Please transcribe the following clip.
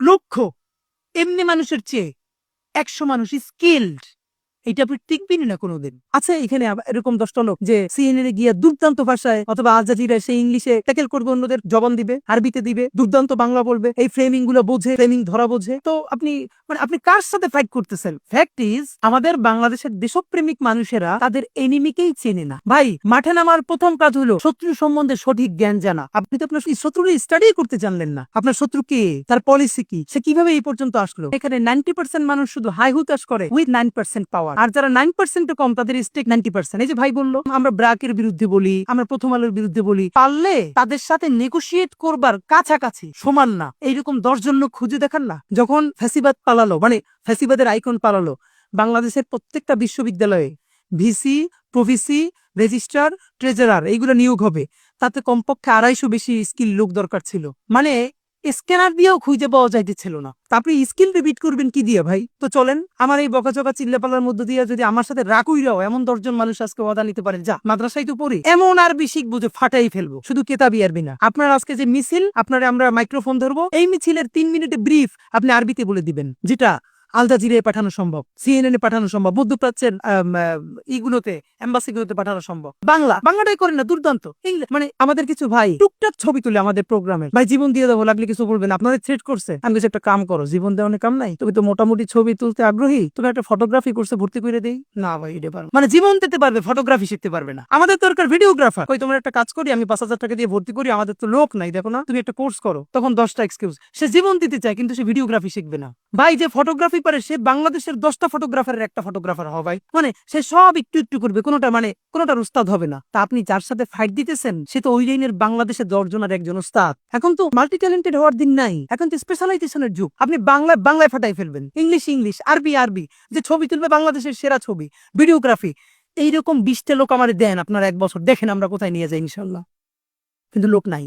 লক্ষ এমনি মানুষের চেয়ে 100 মানুষ স্কিলড, এটা আপনি টিকবেনই না কোনোদিন। আচ্ছা, এখানে এরকম 10টা লোক যে সিএনএন গিয়ে দুর্দান্ত ভাষায় অথবা আল জাজিরায় সে ইংলিশে ট্যাকেল করবে, অন্যদের জবান দিবে, আরবিতে দিবে, দুর্দান্ত বাংলা বলবে, এই ফ্রেমিং গুলো বোঝে, ফ্রেমিং ধরা বোঝে। তো আপনি আপনি কার সাথে ফাইট করতেছেন? ফ্যাক্ট ইজ, আমাদের বাংলাদেশের দেশপ্রেমিক মানুষেরা তাদের এনিমিকেই চেনে না। ভাই, মাঠে নামার প্রথম কাজ হলো শত্রু সম্বন্ধে সঠিক জ্ঞান জানা। আপনি তো আপনার শত্রুর স্টাডি করতে জানলেন না, আপনার শত্রু কে, তার পলিসি কি, সে কিভাবে এই পর্যন্ত আসলো। এখানে 90% মানুষ শুধু হাই হুতাশ করে উইথ 9% পাওয়ার, আর যারা 9% কম তাদের স্টেক 90%। এই যে ভাই বললো আমরা ব্র্যাকের বিরুদ্ধে বলি, আমরা প্রথম আলোর বিরুদ্ধে বলি, পারলে তাদের সাথে নেগোশিয়েট করবার কাছাকাছি সমান না এইরকম 10 জন লোক খুঁজে দেখান না। যখন ফ্যাসিবাদ পালালো, ফ্যাসিবাদের আইকন পালালো, বাংলাদেশের প্রত্যেকটা বিশ্ববিদ্যালয়ে ভিসি, প্রভিসি, রেজিস্ট্রার, ট্রেজারার এইগুলো নিয়োগ হবে। তাতে কমপক্ষে 250 বেশি স্কিল লোক দরকার ছিল। স্ক্যানার দিয়েও খুঁজে পাওয়া যাইতেছিল না। আপনি স্কিল রিপিট করবেন কি দিয়ে ভাই? তো চলেন, আমার এই বকাচকা চিল্লাপালার মধ্য দিয়ে যদি আমার সাথে রাকুইরাও এমন 10 জন মানুষ আজকে ওয়াদা নিতে পারে, যা মাদ্রাসায় তো পড়ি, এমন আরবি শিখবো যে ফাটাই ফেলবো, শুধু কেতাবি আরবি না। আপনার আজকে যে মিছিল, আপনারা আমরা মাইক্রোফোন ধরবো, এই মিছিলের 3 মিনিটে ব্রিফ আপনি আরবিতে বলে দিবেন, যেটা আল জাজিরায় পাঠানো সম্ভব, সিএনএন পাঠানো সম্ভব, মধ্যপ্রাচ্যের ইগুলোতে, এম্বাসিগুলোতে পাঠানো সম্ভব। বাংলাটাই করেন না, দুর্দান্ত। আমাদের কিছু ভাই টুকটাক ছবি তুলে আমাদের প্রোগ্রামে, ভাই জীবন দিয়ে দেবো, লাগলে কিছু বলবেন, আপনাদের থ্রেট করছে, আমি কিছু একটা কাম করো, জীবন দেওয়ার কাম নাই, তুমি তো মোটামুটি ছবি তুলতে আগ্রহী, তুমি একটা ফটোগ্রাফি করছে ভর্তি করে দেই না। ভাই এটা পারো, জীবন দিতে পারবে, ফটোগ্রাফি শিখতে পারবে না। আমাদের দরকার ভিডিওগ্রাফার। কই তোমার একটা কাজ করি, আমি 5,000 টাকা দিয়ে ভর্তি করি, আমাদের তো লোক নাই, দেখো না, তুমি একটা কোর্স করো। তখন 10টা এক্সকিউজ। সে জীবন দিতে চায় কিন্তু সে ভিডিওগ্রাফি শিখবে না। ভাই, যে ফটোগ্রাফি পারে সে বাংলাদেশের 10টা ফটোগ্রাফারের একটা ফটোগ্রাফার হবে। ভাই সে সব একটু একটু করবে, কোনোটার উস্তাদ হবে না। তা আপনি যার সাথে ফাইট দিতেছেন সে তো ওই লাইনের বাংলাদেশের 10 জনের একজন উস্তাদ। এখন তো মাল্টি ট্যালেন্টেড হওয়ার দিন নাই, এখন তো স্পেশালাইজেশনের যুগ। আপনি বাংলায় ফাটাই ফেলবেন, ইংলিশ, আরবি, যে ছবি তুলবে বাংলাদেশের সেরা ছবি, ভিডিওগ্রাফি। এইরকম 20টা লোক আমার দেন, আপনার 1 বছর দেখেন আমরা কোথায় নিয়ে যাই ইনশাল্লাহ। কিন্তু লোক নাই।